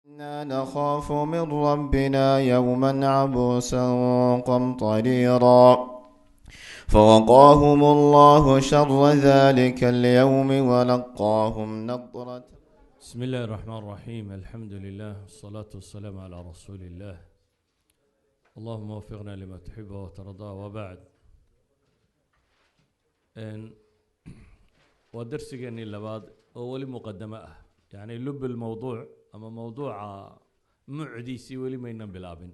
إنا نخاف من ربنا يوما عبوسا قمطريرا فوقاهم الله شر ذلك اليوم ولقاهم نضرة. بسم الله الرحمن الرحيم. الحمد لله والصلاة والسلام على رسول الله. اللهم وفقنا لما تحب وترضى. وبعد ودرسيني لبعض أول مقدمة يعني لب الموضوع أما موضوع معديسي ولي ما ينبلابن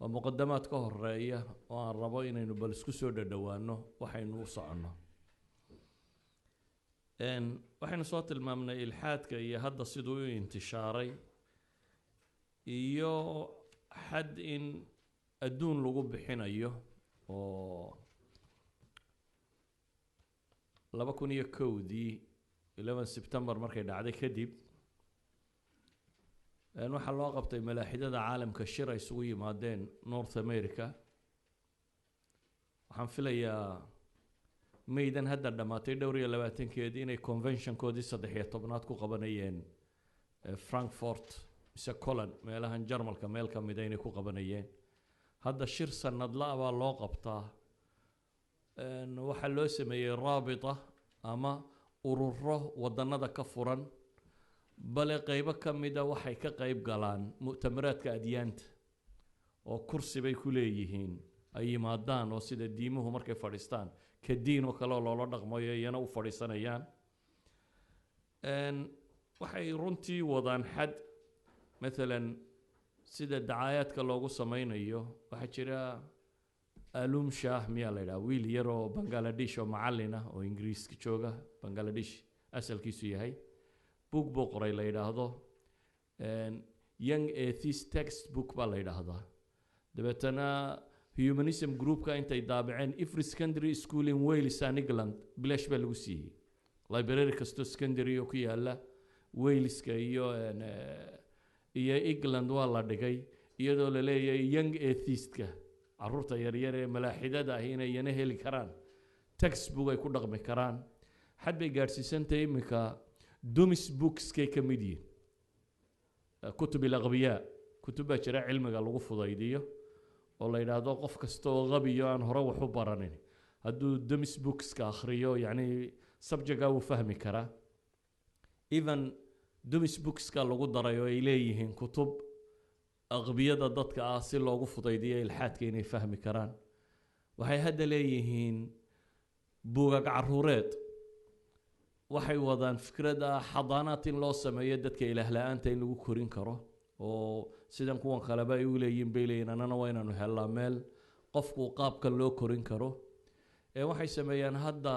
ومقدمات كهر رأيه وعن ربينا نبلسكسو دوانه وحين وصعنا waxaynu soo tilmaamnay ilxaadka iyo hadda siduu u intishaaray iyo xad in adduun lagu bixinayo oo 2001dii 11 September markay dhacday kadib waxa loo qabtay malaaxidada caalamka shir ay isugu yimaadeen North America. waxaan filayaa ميدان هذا دماتي دوري لباتين كيدي إني convention كودي صدقية طبنات كو قبنيين فرانكفورت مسا كولن ميلهن جرمال كميل كميديني كو قبنيين هذا الشير سند لا والله قبطه وحلو سمي رابطة أما أروره ودنا كفرا بل قيبة كميدا وحي كقيب قلان مؤتمرات كأديانت وكرسي بيكوليهين أي مادان وسيد الديمه مركي فارستان كدين وكلا الله رقمه ينا وفريسانيان waxay runtii wadaan xad مثلا sida dacaayad ka loogu sameeyo waxa jira alum shah miya la yiraahdo wiil yar oo Bangladesh oo macallin ah oo Ingiriiska jooga Bangladesh asalkiisu yahay book qoray la yiraahdo young atheist textbook ba la yiraahdaa dabeetana humanism group ka intay daabaceen every secondary school in Wales and England bilash baa lagu siiyay library kasto secondary oo ku yaala Wales ka iyo England waa la dhigay iyadoo la leeyahay young atheist ka carruurta yar yar ee malaaxidada ah inay yana heli karaan textbook ay ku dhaqmi karaan xad bay gaarsiisantay imika dumis books ka kamidii kutub al-aghbiya kutub jira cilmiga lagu fudaydiyo oo la yiraahdo qof kasto oo qabiyo aan hore wax u baranin haduu dumis books ka akhriyo yani subject uu fahmi kara even dumis books ka lagu darayo ay leeyihiin kutub aqbiyada dadka ah si loogu fudaydiyo ilxaadka inay fahmi karaan waxay hadda leeyihiin buugaag carruureed waxay wadaan fikrada xadaanaad in loo sameeyo dadka ilaah la'aanta in lagu korin karo oo sidan kuwan kale ba ay u leeyihiin beelayna anana waa inaanu helaa meel qofku qaabka loo korin karo waxay sameeyaan hadda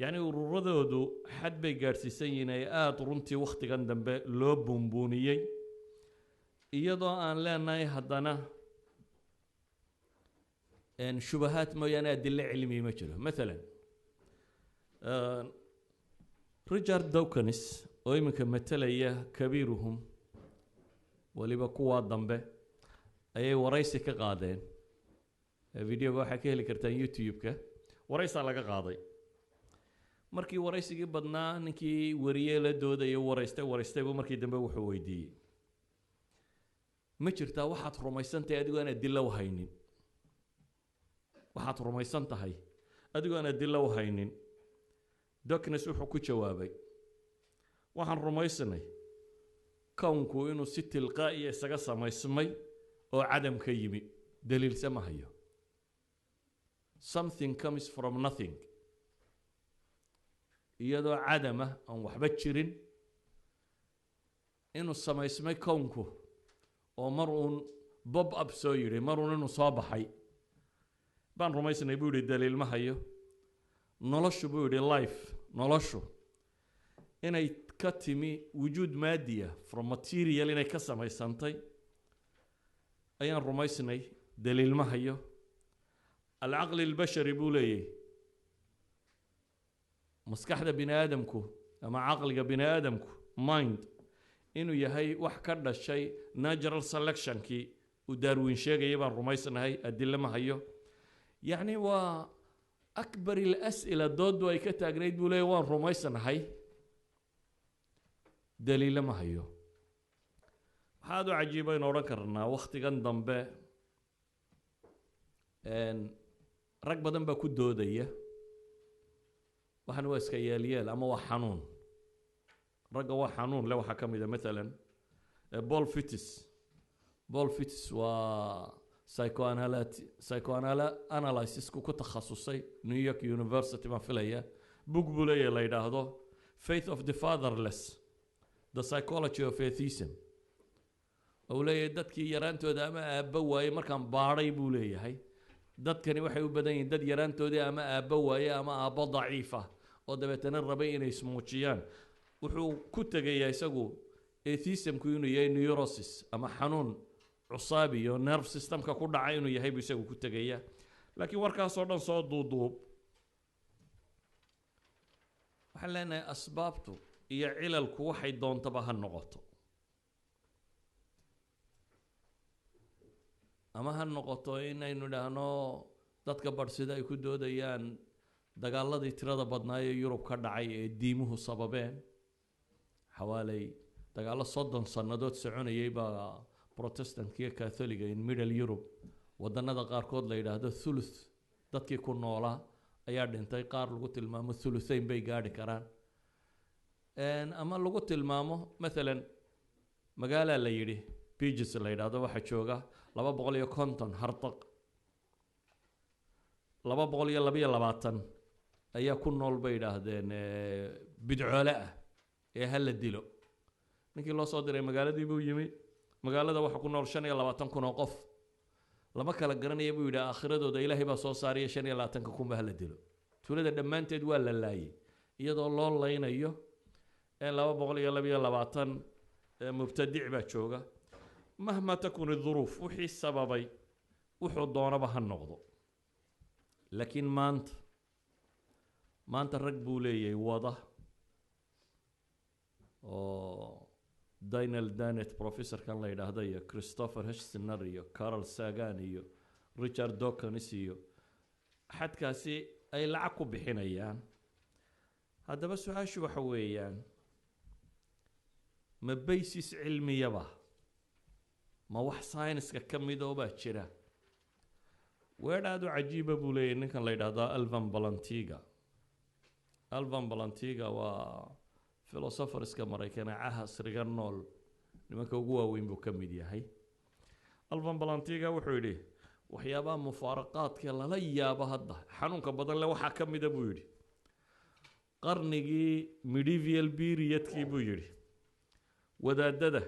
yani ururadoodu xad bay gaarsiisan yihiin ay aad runtii waqtigan dambe loo buunbuuniyay iyadoo aan leenahay haddana shubahaat mooyaane adille cilmi ma jiro مثلا Richard Dawkins oo iminka matalaya kabiiruhum waliba kuwa dambe ayay waraysi ka qaadeen videoga waxa ka heli kartaan YouTube-ka waraysi laga qaaday markii waraysigii badnaa ninkii wariyay la doodayo waraystay markii dambe wuxuu weydiiyay ma jirtaa waxaad rumaysantahay adigoo aan adilla u haynin waxaad rumaysantahay adigoo aan adilla u haynin Dawkins wuxuu ku jawaabay waxaan rumaysanay kawnku inuu si tilqaa'i isaga samaysmay oo cadam ka yimi daliil samahayo something comes from nothing iyadoo cadama aan waxba jirin inuu samaysmay kawnku oo mar uun bob up soo yiri mar uun inuu soo baxay baan rumaysanay buu yiri daliil ma hayo noloshu buu yiri life noloshu inay ka timi wujuud maadiya from material inay ka samaysantay ayaan rumaysnay daliil ma hayo al-aql al-bashari buu leeyahay maskaxda bini aadamku ama aqliga bini aadamku mind inuu yahay wax ka dhashay natural selection ki u Darwin sheegay baan rumaysnahay adilla ma hayo yani waa akbar al-as'ila doodu ay ka taagnayd buu leeyahay waan rumaysnahay دليل ما هيو waxaad u cajiiba in odhan karnaa wakhtigan dambe rag badan baa ku doodaya waxan waa iska yeelyeel ama waa xanuun ragga waa xanuun le waxaa ka mid a maalan Paul Fittis waa psychoanalysis-ku ku takhasusay New York University baan filaya book buu leeyahay la yidhaahdo Faith of the Fatherless, The Psychology of Atheism. Uu leeyahay dadkii yaraantooda ama aabba waaye markaan baadhay buu leeyahay dadkani waxay u badan yihiin dad yaraantoodii ama aabba waaye ama aabbo daciifa oo dabeetana rabay inay ismuujiyaan wuxuu ku tegayaa isagu atheismku inuu yahay neurosis ama xanuun cusaabi iyo nerve systemka ku dhacay inuu yahay buu isagu ku tegayaa laakiin warkaasoo dhan soo duuduub waxaan leenahay asbaabtu iyo cilalku waxay doontaba ha noqoto ama ha noqoto inaynu idhaahno dadka badhsida ay ku doodayaan dagaaladii tirada badnaa ee Yurub ka dhacay ee diimuhu sababeen xawaalay dagaalo 30 sannadood soconayay baa Protestant iyo Catholic in Middle Europe wadannada qaarkood la yidhaahdo thuluth dadkii ku noolaa ayaa dhintay qaar lagu tilmaamo thuluthayn bay gaadhi karaan ama lagu tilmaamo maalan magaala la yidhi Pages la yidhaahdo waxa jooga 250 hardaq 222 ayaa ku nool bay yidhaahdeen bidcoole ah ee hal dilo ninkii loo soo diray magaaladii buu yimi magaalada waxa ku nool 25,000 oo qof lama kala garanaya buu yidhi aakhiradooda ilaahay baa soo saaraya 25,000 hal dilo tuulada dhammaanteed waa la laayay iyadoo loo laynayo 222 mubtadic baa jooga mahma takun الظروف wixii sababay wuxuu doonaba ha noqdo laakiin maanta rag buu leeyahay wada oo Daniel Dennett professor kan la yidhaahdo iyo Christopher Hitchner iyo Carl Sagan iyo Richard Dawkins iyo xadkaasi ay lacag ku bixinayaan haddaba su-aashu waxa weeyaan ma basis cilmiyaba ma wax sayniska ka mid oo baa jira weedhaadu cajiiba buu leeyahay ninkan la yidhaahdo Alvan Balantiga waa philosopherska Mareykan casriga nool nimanka ugu waaweyn buu ka mid yahay Alvan Balantiga wuxuu yidhi waxyaabaha mufaaraqaadka lala yaabo hadda xanuunka badan le waxaa ka mida buu yidhi qarnigii medieval periodkii buu yidhi wadaadada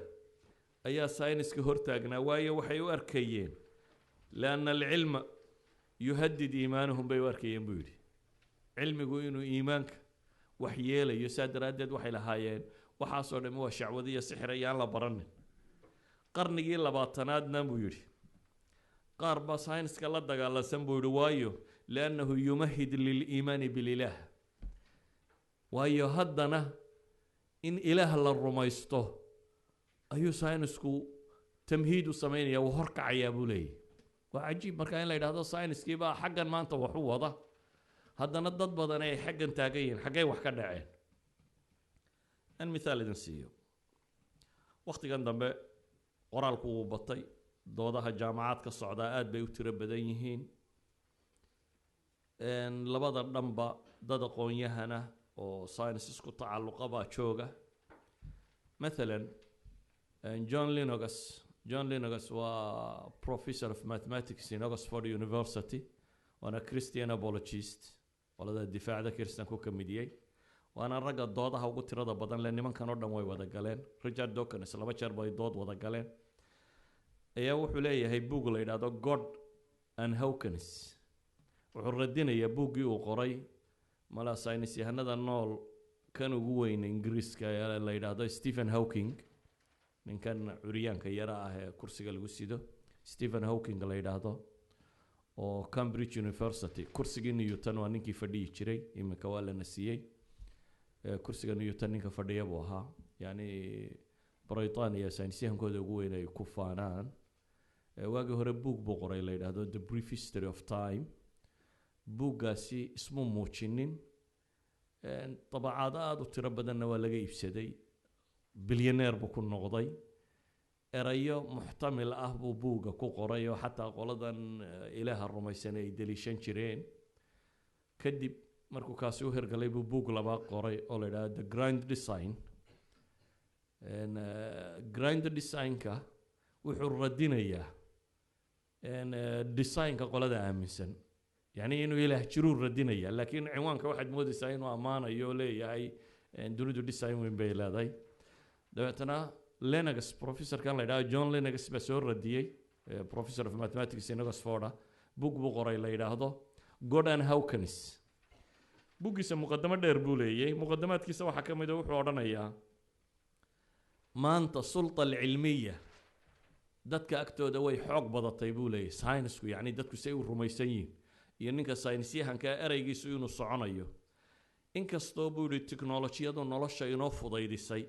ayaa sayniska hortaagnaa waayo waxay u arkayeen laana alcilma yuhaddid iimaanahum bay u arkayeen buu yidhi cilmigu inuu iimaanka wax yeelayo saa daraaddeed waxay lahaayeen waxaasoo dhammi waa shacwadiyo sixir ayaan la baranin qarnigii 20aadna buu yidhi qaar baa sayniska la dagaalansan buu yidhi waayo liannahu yumahid liliimaani bililaah waayo haddana in ilaah la rumaysto ayuu saynisku tamhiid u samaynaya uu horkacayaa buu leeyahy waa cajiib markaa in la yidhaahdo sayniskii baa xaggan maanta wax u wada haddana dad badan ay xaggan taagan yihiin xaggay wax ka dhaceen an mithaal idin siiyo wakhtigan dambe qoraalku wuu batay doodaha jaamacad ka socdaa aad bay u tiro badan yihiin labada dhanba dad aqoon-yahana oo science isku tacalluqa baa jooga مثلا John Linnaeus waa professor of mathematics in Oxford University waana Christian apologist walada difaacda Kristanku ka mid yahay waana ragga doodaha ugu tirada badan le nimankan oo dhan way wada galeen Richard Dawkins laba jeer bay dood wada galeen ayaa wuxuu leeyahay book la yiraahdo God and Hawkins wuxuu radinayaa bookii uu qoray mala saynis yahanada nool kan ugu weyn Ingiriiska ayaa la yiraahdo Stephen Hawking ninkan curiyaanka yara ah ee kursiga lagu sido Stephen Hawking la yiraahdo oo Cambridge University kursiga Newton waa ninkii fadhiyi jiray imika waa la nasiyay kursiga Newton ninka fadhiya buu ahaa yani Britania saynisyahankooda ugu weyn ay ku faanaan waagi hore book buu qoray la yiraahdo The Brief History of Time buuggaasi ismu muujinin طبعات aad u tiro badanna waa laga iibsaday billionaire buu ku noqday erayo muxtamil ah buu buugga ku qoray oo xataa qoladan ilaaha rumaysan ay deliishan jireen. kadib markuu kaasi u hirgalay buu buug laba qoray oo la yidhaahdo The Grand Design. Grand Design-ka wuxuu radinayaa designka qolada aaminsan, yacni inuu ilaah jiruu radinaya, laakiin cinwaanka waxaad moodaysaa inuu ammaanayo oo leeyahay dunidu design weyn bay leedahay. dabeetana Lennox, professorkan la yidhahdo John Lennox baa soo radiyey, professor of mathematics in Oxford, book buu qoray la yidhaahdo God and Hawkins. buuggiisa muqadamo dheer buu leeyay. muqadamaadkiisa waxaa ka mid a wuxuu odhanayaa maanta sulta alcilmiya dadka agtooda way xoog badatay buu leeyahy. saynisku yacni dadku say u rumaysan yihiin iyo ninka saynisyahanka eraygiisu inuu soconayo. inkastoo buu yihi tiknolojiyadu nolosha inoo fudaydisay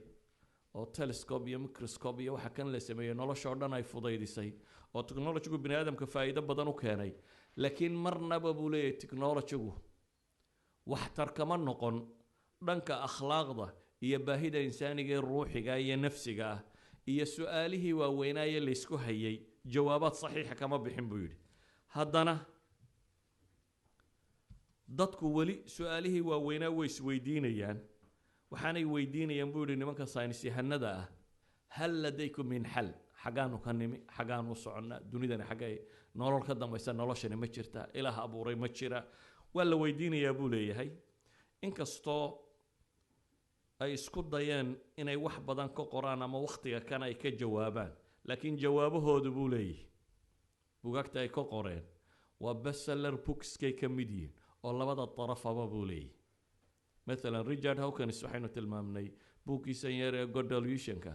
oo telescope iyo microscope iyo waxa kan la sameeyey nolosha oo dhan ay fudaydisay oo technology-gu bini aadamka faa'iido badan u keenay, laakiin marnaba buu leeyahay technology-gu waxtar kama noqon dhanka akhlaaqda iyo baahida insaaniga ee ruuxiga iyo nafsiga ah iyo su-aalihii waaweynaaye laysku hayay jawaabaad saxiixa kama bixin buu yidhi. haddana dadku weli su-aalihii waaweynaa way isweydiinayaan, waxaanay weydiinayaan buu yidhi nimanka saynis yahanada ah, hal ladaykum min xal, xaggaanu ka nimi, xaggaanu soconnaa, dunidani xaggay nolol ka dambaysa, noloshani ma jirta, ilaah abuuray ma jira, waa la weydiinayaa buu leeyahay. inkastoo ay isku dayeen inay wax badan ka qoraan ama wakhtiga kan ay ka jawaabaan, laakiin jawaabahoodu buu leeyahay bugaagta ay ka qoreen waa bestseller bookskay ka mid yihiin oo labada darafaba buu leeyahay. مثلا Richard Hawkins waxaynu tilmaamnay buuggiisan yar ee God Delusionka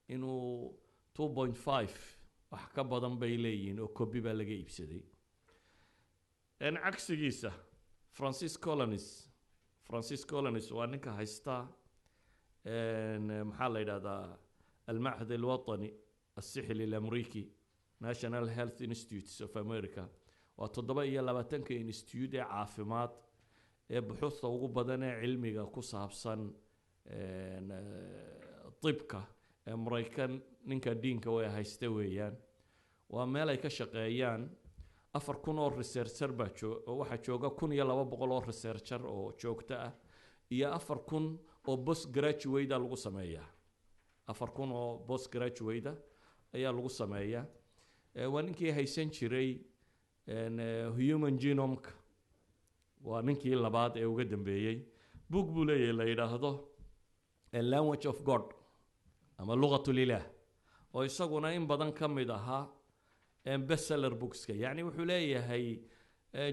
inuu 2.5 wax ka badan bay leeyihiin oo copy baa laga iibsaday. cagsigiisa Francis Collins waa ninka haysta maxaa la yidhahdaa المعهد الوطني السحلي الأمريكي National Health Institutes of America waa 27 institute ee caafimaad ee buxuusta ugu badan ee cilmiga ku saabsan طibka ee Maraykan ninka diinka way haysta weeyaan. waa meel ay ka shaqeeyaan 4,000 oo researcher baa waxaa jooga 1,200 oo researcher oo joogto ah iyo 4,000 oo postgraduate lagu sameeyaa. 4,000 oo postgraduate ayaa lagu sameeyaa. waa ninkii haysan jiray human genome-ka, waa ninkii labaad ee uga dambeeyey. book buu leeyahay la yidhaahdo A Language of God ama luqatul ilaah oo isaguna in badan ka mid ahaa bestseller bookska. yacni wuxuu leeyahay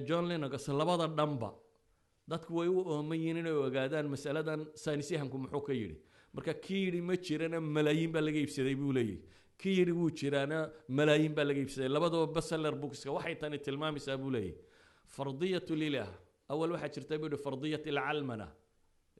John Lennox labada dhanba dadku way u ooman yihiin inay ogaadaan masaladan saynisyahanku muxuu ka yidhi. marka kii yidhi ma jirana malaayiin baa laga iibsaday buu leeyahay, kii yidhi wuu jiraana malaayiin baa laga iibsaday. labadaba bestseller bookska waxay tani tilmaamaysaa buu leeyahay fardiyatul ilaah. أول واحد ترتبط بفرضية العلمنة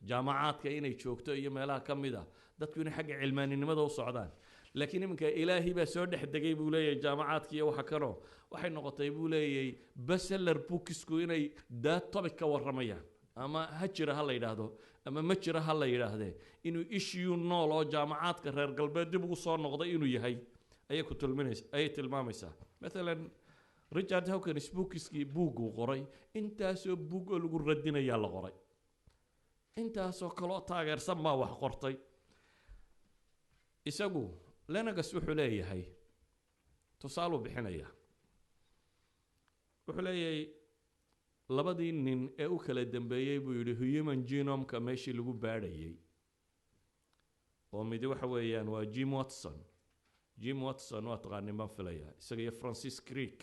جامعات كأني شوكتو أي ملاها كمدة ده تكون حق علماني ماذا وصعدان، لكن يمكن إلهي بسود حد جايب ولاي جامعات كي وحكروا وحين نقطة ولاي بس الربوكس كويني ده طبق كورمية أما هجر هلا يراهدو أما مجر هلا يراهده إنه إشيو نولو جامعات كرر قلبه دبوا صار نقطة إنه يهي أي كتل منس أي تلمامسة. مثلا Richard Hawkins bookskii buuguu qoray intaasoo buug oo lagu radinayaa la qoray, intaasoo kaloo taageersan baa wax qortay. isagu Lennox wuxuu leeyahay tusaaluu bixinaya, wuxuu leeyahay labadii nin ee u kala dambeeyey buu yidhi human genome-ka meeshii lagu baadhayay oo midi waxa weeyaan waa Jim Watson waa taqaanin baan filaya, isaga iyo Francis Crick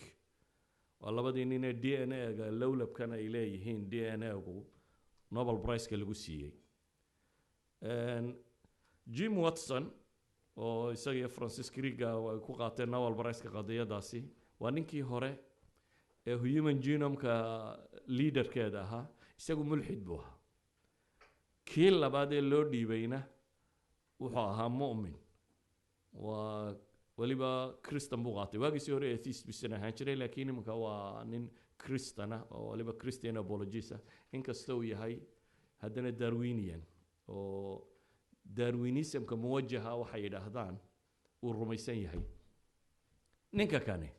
waa labadii nin ee DNA-ga lowlabkan ay leeyihiin DNA-gu Nobel Prize-ka lagu siiyey. Jim Watson oo isaga iyo Francis Crick ay ku qaateen Nobel Prize-ka qadiyadaasi waa ninkii hore ee human genome-ka leaderkeeda ahaa, isagu mulxid buu ahaa. kii labaad ee loo dhiibayna wuxuu ahaa mu'min, waa waliba Christian buu qaatay. waagiisii hore atheist bisan ahaan jiray, laakiin iminka waa nin Christian ah oo waliba Christian apologist ah, inkasta uu yahay haddana Darwinian oo Darwinismka muwajaha waxay yidhaahdaan rumaysan yahay ninka kani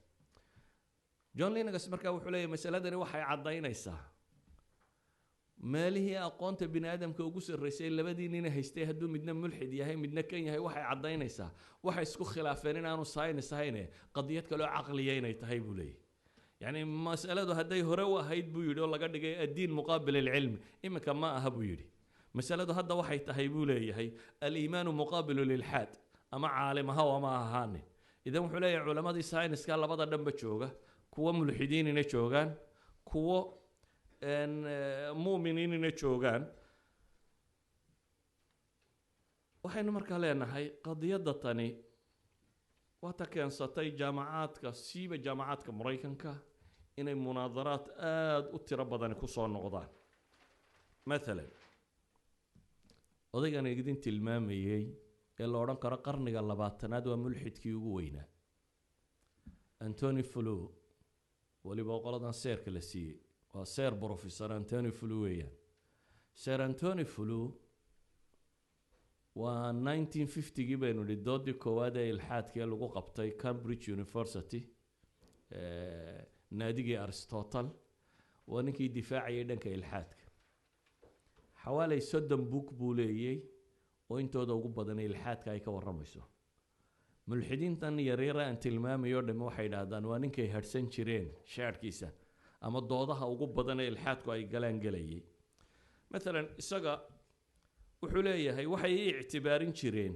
John Lennox markaa wuxuu leeyahay masaladani waxay cadaynaysaa meelihii aqoonta bini aadamka ugu sarreysay labadii nin haystay hadduu midna mulxid yahay midna kan yahay waxay cadaynaysaa waxay isku khilaafeen in aanu science ahayn qadiyad kale oo caqliya inay tahay buu leeyahay yani mas'aladu hadday hore u ahayd buu yidhi oo laga dhigay addiin muqaabil alcilmi iminka ma aha buu yidhi masaladu hadda waxay tahay buu leeyahay aliimaanu muqaabilu lilxaad ama caalim aha oo ma ahaane idan wuxuu leeyahay culamadii science-ka labada dhanba jooga kuwa mulxidiinina joogaan kuwa mu'miniinina joogaan waxaynu markaa leenahay qadiyadda tani waa ta keensatay jaamacaadka siiba jaamacaadka maraykanka inay munaadaraad aada u tiro badani ku soo noqdaan maalan odaygan idin tilmaamayey ee la odhan karo qarniga 20aad waa mulxidkii ugu weynaa Anthony Flew waliba qoladan seerka la siiyey waa seer professor Anthony Flew weeyaan Sir Anthony Flew waa 1950gii baynu nidhi doodii koowaad ee ilxaadkii lagu qabtay Cambridge University naadigii Aristotle waa ninkii difaacayay dhanka ilxaadka xawaalay 30 book buu leeyay oo intooda ugu badan ilxaadka ay ka waramayso mulxidiintan yaryar aan tilmaamayo dham waxay yiraahdaan waa ninkay harsan jireen shaarkiisa ama doodaha ugu badan ee ilxaadku ay galaan galayay مثلا isaga wuxuu leeyahay waxay ictibaarin jireen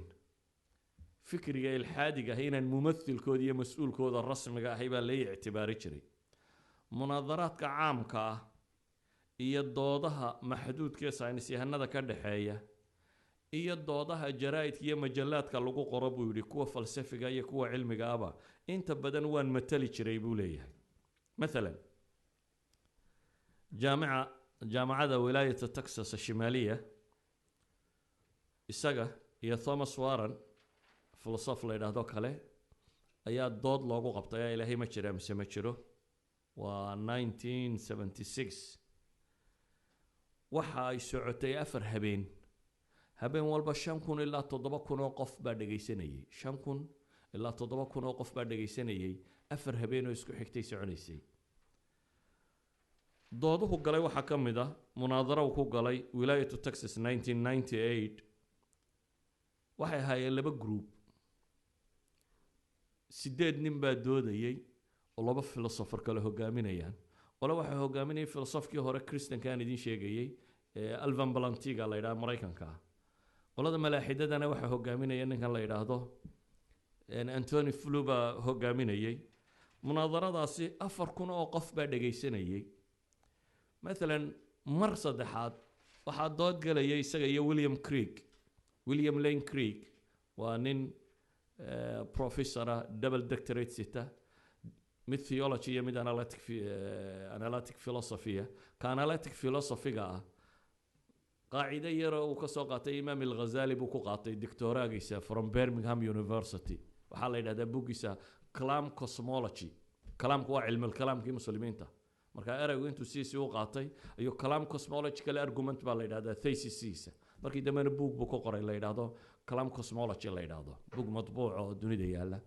fikriga ilxaadiga inaan mumathilkooda iyo mas'uulkooda rasmiga ahay baa la ictibaari jiray munaadaraadka caamka ah iyo doodaha maxduudka ee saynis yahanada ka dhaxeeya iyo doodaha jaraa'idka iyo majallaadka lagu qoro buu yiri kuwa falsafiga iyo kuwa cilmiga aba inta badan waan matali jiray buu leeyahay مثلا jaamacada wilaayada Texas Shimaaliya isaga iyo Thomas Warren philosopher la yiraahdo kale ayaa dood loogu qabtay ilaahay ma jira mise ma jiro waa 1976 waxa ay socotay 4 habeen walba 5,000 ilaa 7,000 oo qof baa dhageysanayay 5,000 ilaa 7,000 oo qof baa dhageysanayay 4 habeen oo isku xigtay soconaysay dooduhu galay waxa kamid ah munaadaro uu ku galay wilaayada Texas 1998 waxay ahaayeen laba group 8 nin baa doodayay oo laba philosopher kale hogaaminayaan wala waxa hogaaminay philosopherkii hore Christian kan idin sheegayay Alvan Balantiga la yiraahdo Mareykanka qolada malaaxidadana waxa hogaaminaya ninkan la yiraahdo Anthony Flew baa hogaaminayay munaadaradaasi 4,000 oo qof baa dhageysanayay مثلا مر صدحات waxaa dood galayay isaga iyo William Lane Craig waa nin professor double doctorate sita mid theology iyo mid analytic philosophy ka analytic philosophy qaacida yar oo ka soo qaatay Imam al-Ghazali buu ku qaatay doctoraagiisa from Birmingham University waxa la yiraahdaa buuggiisa Kalam Cosmology kalamku waa cilmi kalaamkii muslimiinta marka eraygu intuu siisi u qaatay ayuu kalam cosmological argument baa la yiraahdaa thesiskiisa markii dambeena buug buu ku qoray la yiraahdo kalam cosmology la yiraahdo buug matbuuc oo dunida yaala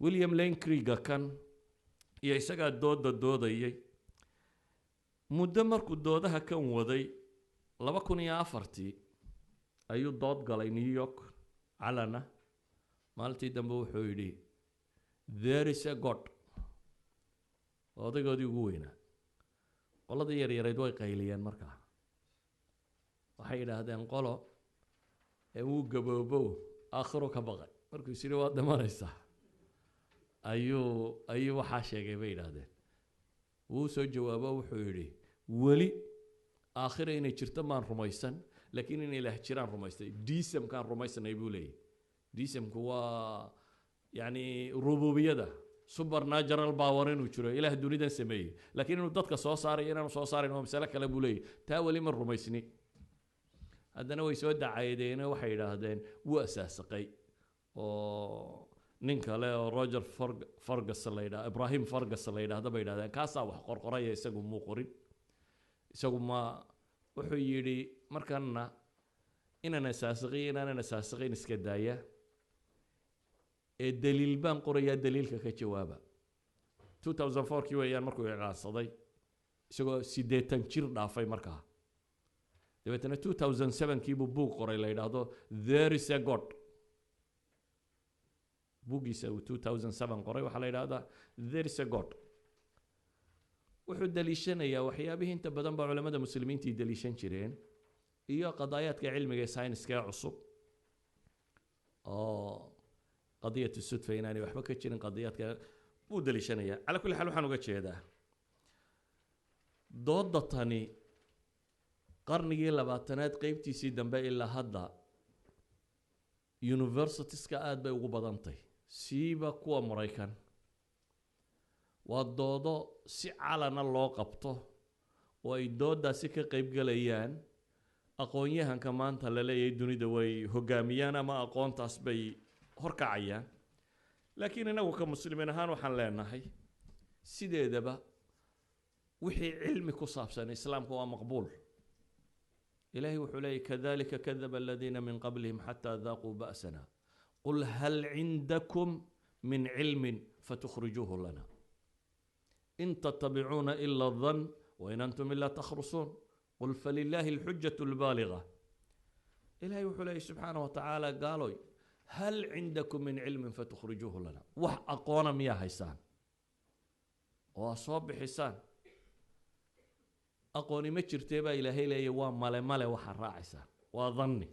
William Lane Craig kan iyo isaga doodayay muddo markuu doodaha kan waday 2004 ayuu dood galay New York calana maalintii dambe wuxuu yiri there is a God odaygoodii ugu weynaa qoladii yaryarayd way qayliyeen markaa waxay yiraahdeen qolo ee uu gaboobo aakhiro ka baqay markuu siri waa dhamanaysa ayuu waxa sheegay bay yiraahdeen wuu soo jawaabo wuxuu yiri wali aakhiro inay jirto maan rumaysan laakiin in ilaah jiraan rumaystay diisam kan rumaysanay buu leeyahay diisamku waa yani rububiyada supernatural power inuu jiro ilaah dunidan sameeyay laakiin inuu dadka soo saaray inaan soo saarin oo mas'ala kale buu leeyahay taa wali ma rumaysni haddana way soo dacaydeen waxay yiraahdeen wuu asaasaqay oo nin kale oo Roger Ferguson la yiraahdo Ibrahim Ferguson la yiraahdo bay yiraahdeen kaasa wax qorqoraya isagu muu qorin isagu ma wuxuu yiri markana inaan asaasaqay inaan asaasaqayn iska daaya دليل بان قرية دليل كجوابه 2004 كي ويان مركو إعلانصدي سو سيدتان جير دافاي markaa dabeetana 2007 kii buu buug qoray la yidhaahdo there is a god buugiisa uu 2007 qoray waxaa la yidhaahdaa there is a god wuxuu daliishanayaa waxyaabihii inta badan baa culamada muslimiintii daliishan jireen iyo qadaayaadka cilmiga ee sayniska ee cusub oo qadiyatu sudfa inaanay waxba ka jirin qadiyaadka buu daliishanayaa cala kulli xaal waxaan uga jeedaa dooda tani qarnigii 20aad qaybtiisii dambe ilaa hadda universitieska aad bay ugu badantay siiba kuwa Mareykan waa doodo si calana loo qabto oo ay doodaasi ka qayb galayaan aqoon-yahanka maanta la leeyahay dunida way hogaamiyaan ama aqoontaas bay horkacayaan laakiin inagu ka muslimiin ahaan waxaan leenahay sideedaba wixii cilmi ku saabsan islaamku waa maqbuul إلهي وحلي كذلك كذب الذين من قبلهم حتى ذاقوا بأسنا قل هل عندكم من علم فتخرجوه لنا إن تتبعون إلا الظن وإن أنتم إلا تخرصون قل فلله الحجة البالغة إلهي وحلي سبحانه وتعالى قالوا هل عندكم من علم فتخرجوه لنا أقوانا يا حسان وأصاب حسان aqooni ma jirtay baa ilaahay leeyahay waa male waxa raacaysa waa dhanni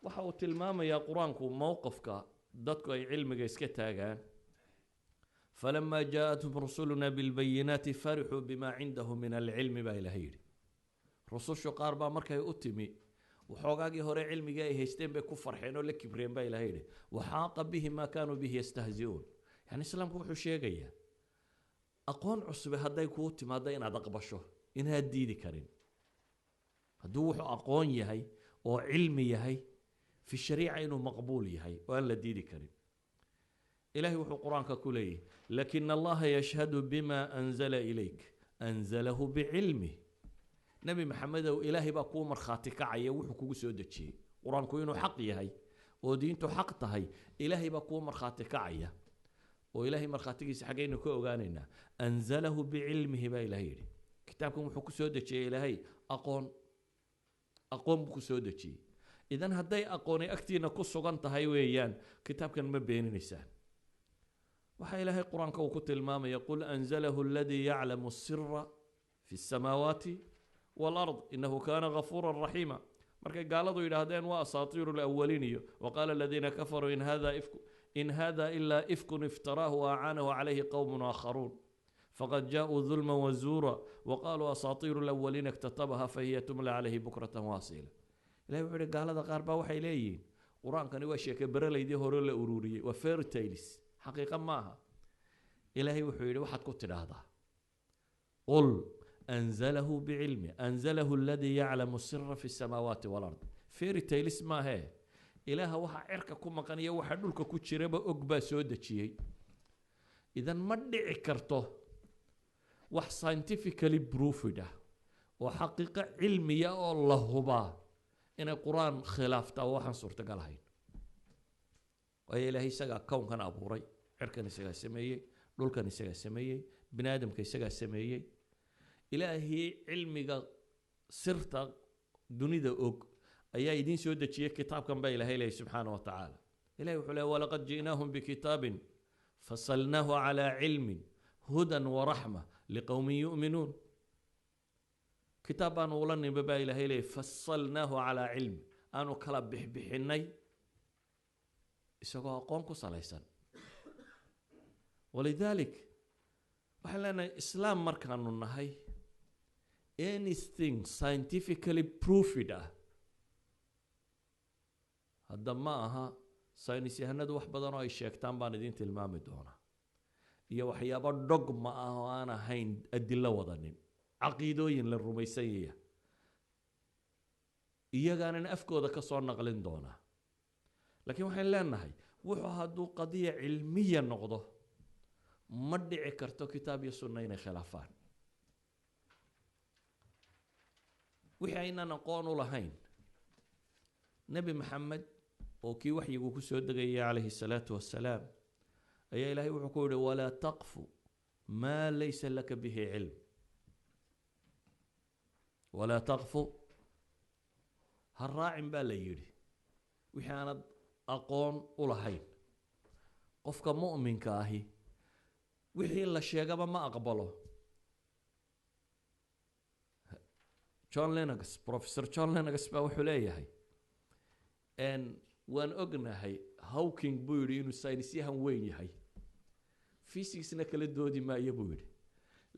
waxa uu tilmaamayaa quraanku mowqifka dadku ay cilmiga iska taagaan falamma jaa'atuhum rusuluna bil bayyinati farihu bima indahum min al ilmi baa ilaahay rusushu qaar baa markay u timi waxoogaagii hore cilmiga ay haysteen bay ku farxeen oo la kibreen baa ilaahay waxaaqa bihi ma kaanu bihi yastahzi'un yani islaamku wuxuu sheegayaa aqoon cusub haday ku timaado inaad aqbasho inaad diidi karin haduu wuxuu aqoon yahay oo cilmi yahay fi shariica inuu maqbuul yahay oo aan la diidi karin ilaahi wuxuu quraanka ku leeyahay lakin allah yashhadu bima anzala ilayk anzalahu biilmi nabi maxamed oo ilaahi baa ku marxaati kacaya wuxuu kugu soo dajiyay quraanku inuu xaq yahay oo diintu xaq tahay ilaahi baa ku marxaati kacaya وإلهي مرخاتيس حقين كو أغانينا أنزله بعلمه با إلهي كتابكم وحكو سودتشي إلهي أقوم بكو سودتشي إذن هداي أقوني أكتينا كسو غانتا هايويان كتابكم مبين نسان وحا إلهي قرآن كوكت المام يقول أنزله الذي يعلم السر في السماوات والأرض إنه كان غفورا رحيما مركا قالوا إلى هدين وأساطير الأولين وقال الذين كفروا إن هذا إلا إفك افتراه وأعانه عليه قوم آخرون فقد جاءوا ظلما وزورا وقالوا أساطير الأولين اكتتبها فهي تملى عليه بكرة واصيلا إلهي وحده قال هذا قاربا وحي ليين قرآن كان يوشي كبرى ليدي هورو أوروري وفير تيلس حقيقة ماها إلهي وحده وحد كتر هذا قل أنزله بعلمه أنزله الذي يعلم السر في السماوات والأرض فير تيلس ما هي إله وحا عركا كما كان يوحا دولكا كوتشيريبا أقبا سودتشي إذن ما دعي كرتو وح scientifically proved وحقيقة علمية الله هبا إن القرآن خلاف تاوحا صورة قالهين وهي إلهي ساقا كون كان أبوري عركا نساقا سميي دولكا نساقا سميي بنادم كيساقا سميي إلهي علمي سرطة دونيدا أق أيها يدين سودة كتاب كان بي إلهي سبحانه وتعالى إلهي وحوله ولقد جئناهم بكتاب فصلناه على علم هدى ورحمة لقوم يؤمنون كتابان ولن ببا إلهي فصلناه على علم أنو كلا بحني إساقوا أقوانكو صليسان ولذلك وحلنا إسلام مركان النهي anything scientifically proved هذا ما أها ساينس يهند واحد بدنا يشيكتان بان دين تلمام دونا يا وحيابا دوغما أنا هين أدلة وضنين عقيدوين للرميسية إيا كان أفكو ذاك صار نقلين دونا لكن وحين لنا هاي وحو هادو قضية علمية نقضه مدعي كرتو كتاب يسنين خلافان وحينا نقول لهين نبي محمد وكي وحي يقول سودة عليه الصلاة والسلام أي إلهي وحكوه ولا تقف ما ليس لك به علم ولا تقف هالراعي بالله يري وحانا أقون ولهين قفك مؤمن كاهي وحي الله الشيقة ما أقبله جون لينكس بروفيسور جون لينكس بوحوليه هي ان وان ognahay hawking buu yiri inuu saynisyahan weyn yahay physicsna kala doodi ma iyo buu yiri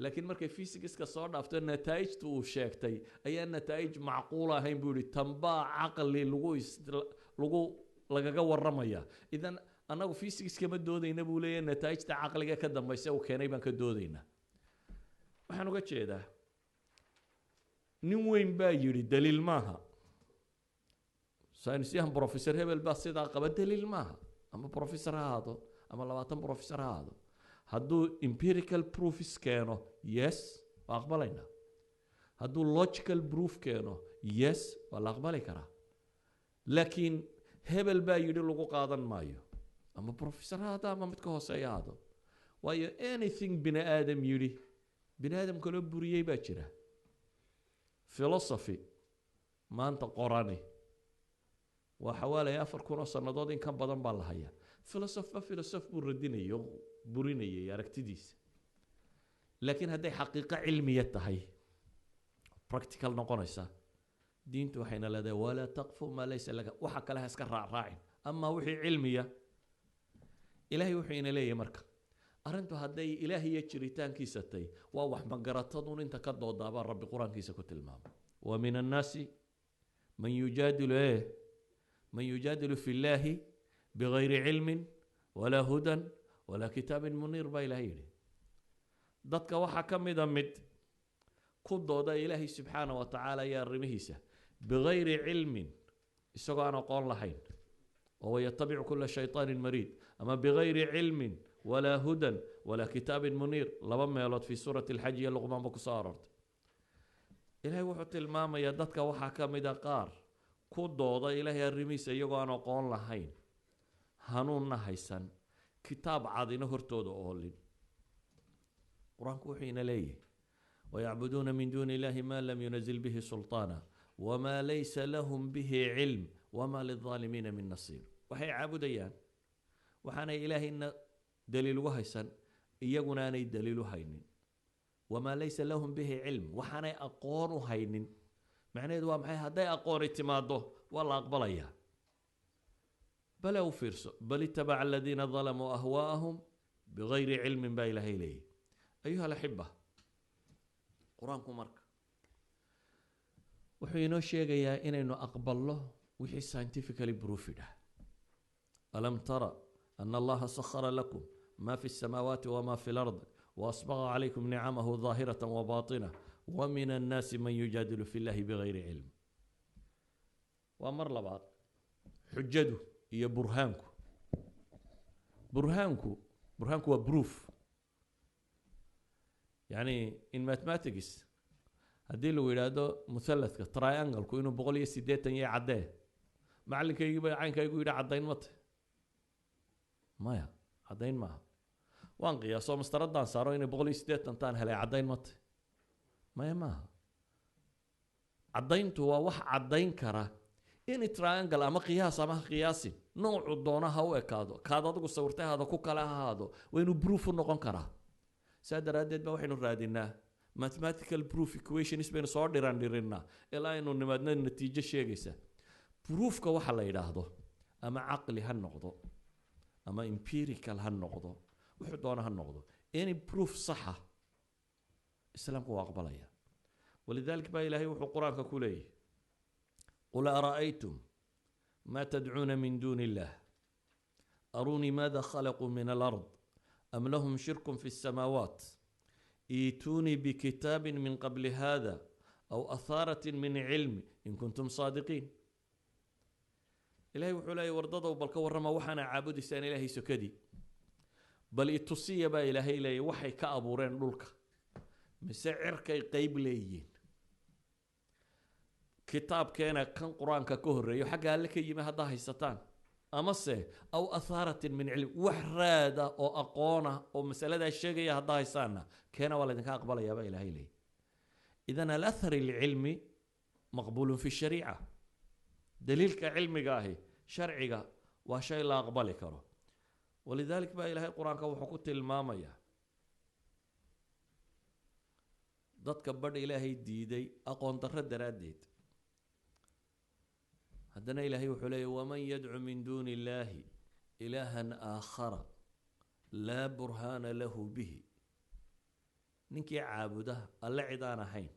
laakiin markay physicska soo dhaafto nataa'ijtu uu sheegtay ayaa nataa'ij macquul ahayn buu yiri tamba aqli lagu lagaga waramaya idan anagu physics kama doodayna buu leeyahay nataa'ijta aqliga ka dambaysa uu keenay baan ka doodayna waxaan uga jeedaa nin weyn baa yiri daliil maaha ساينسيهم بروفيسور هبل بس إذا قبل دليل ما أما بروفيسور هذا أما لواتن بروفيسور هذا هادو empirical proofs كانوا yes وأقبلينا هادو logical proof كانوا yes ولا أقبلي كرا لكن هبل با يدي لغو قادن مايو أما بروفيسور هذا أما متكوسي هذا وايو anything بني آدم يدي بني آدم كله بريء باشرة philosophy ما أنت قراني وحوالي 4,000 سنة كان بدن بالهايا فيلسوف بوريني يا ركتديس لكن هذه حقيقة علمية تهي practical نقونيسا دينتو حين لدى ولا تقف ما ليس لك وحكى لها اسكر راعي أما وحي علمية إلهي وحين لي مركا أرنتو هذي إلهي يجريتان كيستي ووح مقراتضون انت كدو دابا ربي قرآن كيسا كتلمام ومن الناس من يجادل من يجادل في الله بغير علم ولا هدى ولا كتاب منير با إلهي dadka waxa kamida mid ku dooda Ilaahay subhanahu wa ta'ala ya rimihiisa bighayri ilmin isagoo aan aqoon lahayn oo yatabi'u kull shaytaanin marid ama bighayri ilmin wala hudan wala kitabin munir laba meelood fi surati al-hajj ya luqman ba ku soo arortay Ilaahay wuxuu tilmaamayaa dadka waxa kamida qaar ku dooda Ilaahay rimihiisa iyagoo aan aqoon lahayn hanuunna haysan kitaab cadina hortooda oolin قرآن كوحين ليه ويعبدون من دون الله ما لم ينزل به سلطانا وما ليس لهم به علم وما للظالمين من نصير وحي عبديان وحنا إلهي إن دليل وهيسن إيقنا أني دليل هين وما ليس لهم به علم وحنا أقون هين معنى دوام حي هداي أقون اتماده والله أقبل إياه بل أوفرسوا بل اتبع الذين ظلموا أهواءهم بغير علم با إلهي ليه أيها الأحبة قرآنكم مرك وحينو شيغيا إنه أقبل له وحي scientifically proved ألم ترى أن الله سخر لكم ما في السماوات وما في الأرض وأسبغ عليكم نعمه ظاهرة وباطنة ومن الناس من يجادل في الله بغير علم وأمر لبعض حجده هي برهانكو وبروف يعني in mathematics هدي لو يرادو مثلث triangle كونه بقولي سيدتن يا عداه معلم كي عين كي يقول عدين مت ما عدين ما وان قياسو مستردان صاروا إنه بقولي سيدتن تان هلا عدين مت ما عدين تو وح عدين كرا إن triangle أما قياس أما قياسي نوع الدونه هو كذا تقول صورته هذا كوكلا هذا وإنه بروف نقون كرا سادرادد ما وحين رادينا mathematical proof equations بين صور ديرنا إلا إنه نمدنا النتيجة شيء proof كواحد لا يراهدو أما عقلي هالنقطة أما empirical هالنقطة وحدونا هالنقطة any proof صحة السلام هو أقبلها ولذلك با إلهي وحو قرآن ككولي قل أرأيتم ما تدعون من دون الله أروني ماذا خلقوا من الأرض أم لهم شرك في السماوات ايتوني بكتاب من قبل هذا أو أثارة من علم إن كنتم صادقين إلهي وحولاي وردده بل كورما وحنا عابد سان إلهي سكدي بل التصية با إلهي إلهي وحي كأبورين للك مسعر كي قيب ليين كتاب كان قرآن ككهر يحق قال لك يما هذا هيستان amase aw ahaaratin min cilm wax raada oo aqoona oo masaladaa sheegaya haddaa haysaana keena waa laydinka aqbalayaaba ilaahay leeyahy idan alathar alcilmi maqbuulun fi shariica daliilka cilmiga ahi sharciga waa shay la aqbali karo walidalik baa ilaahay qur-aanka wuxuu ku tilmaamayaa dadka badh ilaahay diiday aqoon darro daraaddeed haddana ilaahay wuxuu leeyahy waman yadcu min duuni illaahi ilaahan aakhara laa burhaana lahu bihi ninkii caabuda alle cid aan ahayn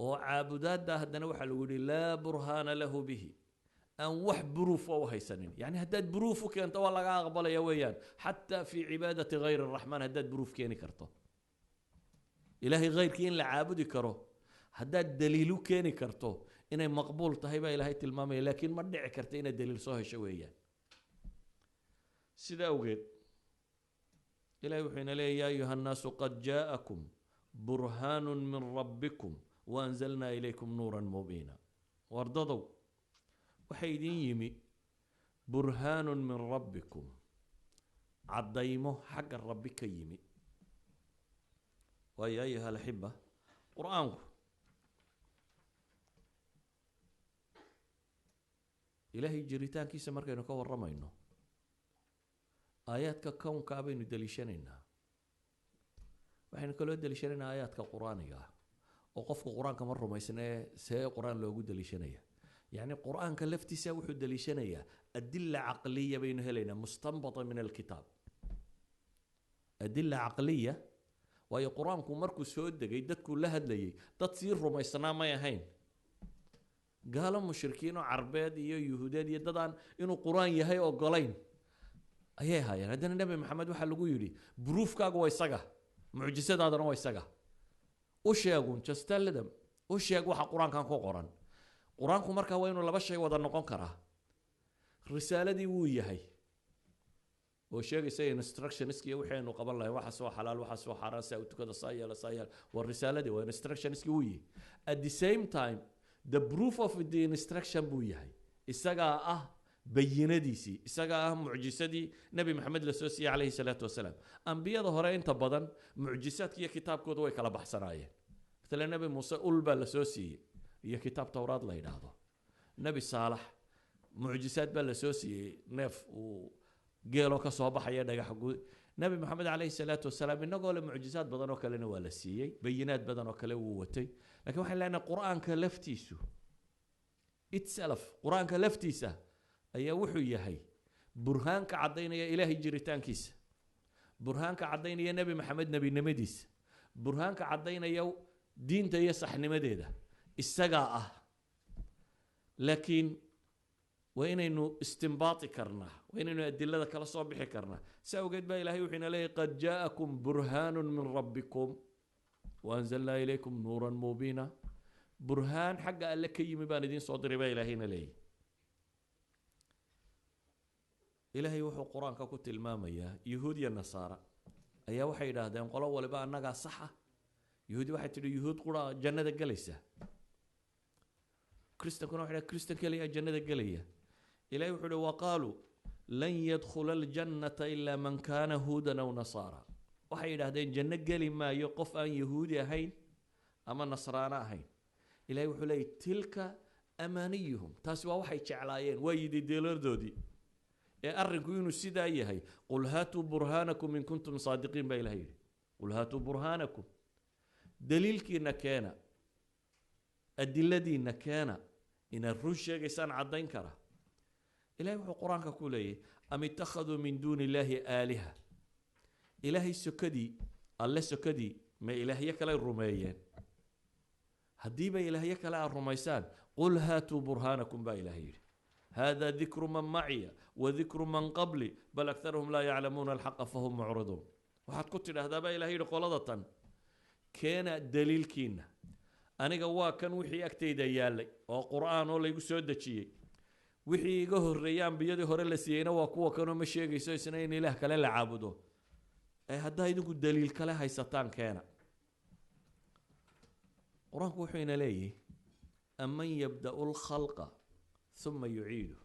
oo caabudaadda haddana waxaa lagu yihi laa burhaana lahu bihi aan wax buruuf u haysanin yani haddaad buruuf u keento waa laga aqbalaya weeyaan xataa fi cibaadati gayr araxmaan haddaad buruuf keeni karto ilaahay hayrkii in la caabudi karo haddaad daliil u keeni karto inay maqbuul tahay baa ilaahay tilmaamaya laakiin ma dhici karta inaad daliil soo hesho weeyaan sida awgeed ilahay wuxuu ina leeyahy yaa ayuha nnaasu qad jaa'akum burhaanu min rabbikum waanzalnaa ilaykum nuuran mubiina wardadow waxay idin yimi burhaanu min rabbikum caddaymo xagga rabbi ka yimi waayo ayuha alaxiba qur-aanku ilaahay jiritaankiisa markaynu ka warramayno aayaadka kownkaa baynu daliishanaynaa waxaynu kaloo daliishanaynaa aayaadka qur-aaniga ah oo qofku qur-aanka ma rumaysnee see qur-aan loogu daliishanaya yacni qur-aanka laftiisa wuxuu daliishanayaa adila caqliya baynu helaynaa mustanbata min alkitaab adila caqliya waayo qur-aanku markuu soo degay dadkuu la hadlayay dad sii rumaysnaa may ahayn gaalo mushrikiinoo carbeed iyo yuhuudeed iyo dadaan inuu qur-aan yahay ogolayn ayay ahaayeen haddana nebi maxamed waxaa lagu yidhi buruufkaagu waa isaga mucjisadaadana waa isaga u sheegun jastaladam u sheeg waxa qur-aankan ku qoran qur-aanku markaa waa inuu laba shay wada noqon karaa risaaladii wuu yahay oo sheegaysa instructionski wixii aynu qaban lahayn waxa soo xalaal waxa soo xaaraan saa u tukada saa yeela waa risaaladii waa instructionski wuu yahay at the same time the proof of the instruction buu yahay isagaa ah bayinadiisii isagaa ah mucjisadii nebi maxamed la soo siiyey calayhi salaatu wasalaam ambiyada hore inta badan mucjisaadka iyo kitaabkooda way kala baxsanaayeen matala nebi muuse ul baa la soo siiyey iyo kitaab towraad la yidhaahdo nebi saalax mucjisaad baa la soo siiyey neef uu geeloo ka soo baxaya dhagax guud nebi maxamed calayhi salaatu wasalaam inagoo le mucjisaad badan oo kalena waa la siiyey bayinaad badan oo kale wuu watay laakiin waxaan leenahay qur-aanka laftiisu itself qur-aanka laftiisa ayaa wuxuu yahay burhaanka caddaynaya ilaahay jiritaankiisa burhaanka caddaynaya nebi maxamed nebinimadiisa burhaanka caddaynaya diinta iyo saxnimadeeda isagaa ah laakiin waa inaynu istinbaati karnaa waa inaynu adilada kala soo bixi karnaa si awgeed baa ilaahay wuxuu ina leeyahy qad jaa'akum burhaanu min rabbikum waanzalnaa ilaykum nuuran mubiina burhaan xagga alle ka yimi baan idiin soo diray baa ilaahayna leeyahy ilaahay wuxuu qur-aanka ku tilmaamayaa yuhuud iyo nasaara ayaa waxay yidhaahdeen qolo waliba annagaa saxa yuhuudi waxay tidhi yuhuud qura jannada gelaysa kristankuna waxay dhahay kristan keliya jannada gelaya ilaahay wuxuu uhi waqaaluu lan yadkhula aljannata ilaa man kaana huudan aw nasaara waxay yidhaahdeen janno geli maayo qof aan yahuudi ahayn ama nasraano ahayn ilaahay wuxuu leeyay tilka amaaniyuhum taasi waa waxay jeclaayeen waa yidhi deelardoodii ee arrinku inuu sidaa yahay qul haatuu burhaanakum in kuntum saadiqiin baa ilahay yidhi qul haatuu burhaanakum daliilkiina keena adiladiina keena inaad run sheegaysaan caddayn kara ilahay wuxuu qur-aanka ku leeyahy am ittakhaduu min duuni illaahi aaliha ilaahay sokadii alle sokadii ma ilaahyo kale rumeeyeen haddiiba ilaahyo kale aad rumaysaan qul haatuu burhaanakum baa ilahay yidhi hada dikru man maciya wadikru man qabli bal aktaruhum laa yaclamuuna alxaqa fahum mucriduun waxaad ku tidhaahdaa baa ilahay yidhi qolada tan keena daliilkiina aniga waa kan wixii agtayda yaallay oo qur-aan oo laygu soo dejiyey wixii iga horreeyay ambiyadii hore la siiyeyna waa kuwa kanoo ma sheegayso isna in ilaah kale la caabudo ee haddaa idinku daliil kale haysataan keena qur-aanku wuxuu ina leeyahy aman yabda'u lkhalqa ثم يعيده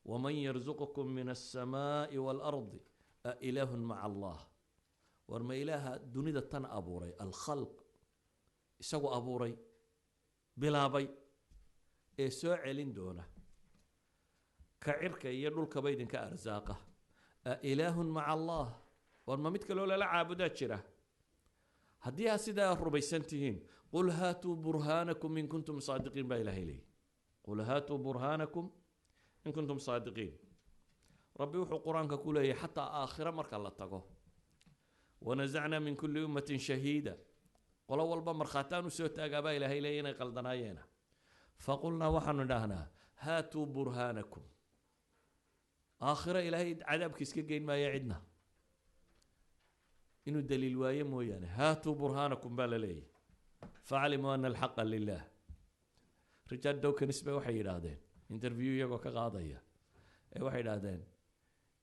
ومن يرزقكم من السماء والأرض أإله مع الله ورما إله دنيا تن أبوري الخلق سوى أبوري بلا بي إسوء علين دونه كعرك يدل كبيد كأرزاقه أإله مع الله ورما متكلوا لا عابدات شره هديها سيدا ربيسنتهين قل هاتوا برهانكم إن كنتم صادقين با إله إليه قل هاتوا برهانكم إن كنتم صادقين ربي وحو قرآنك كله حتى آخر مرك الله تقو ونزعنا من كل أمة شهيدا قل أول بمر خاتان وسوتا قبا إله إلينا قلدناينا فقلنا وحن دهنا هاتوا برهانكم آخر إلهي عذاب كيسكين ما يعدنا إنه دليل وايم يعني هاتوا برهانكم بالليل فعلموا أن الحق لله رجال دوك نسبة وحي هذين انترفيو يقو كقاضية اي وحي هذين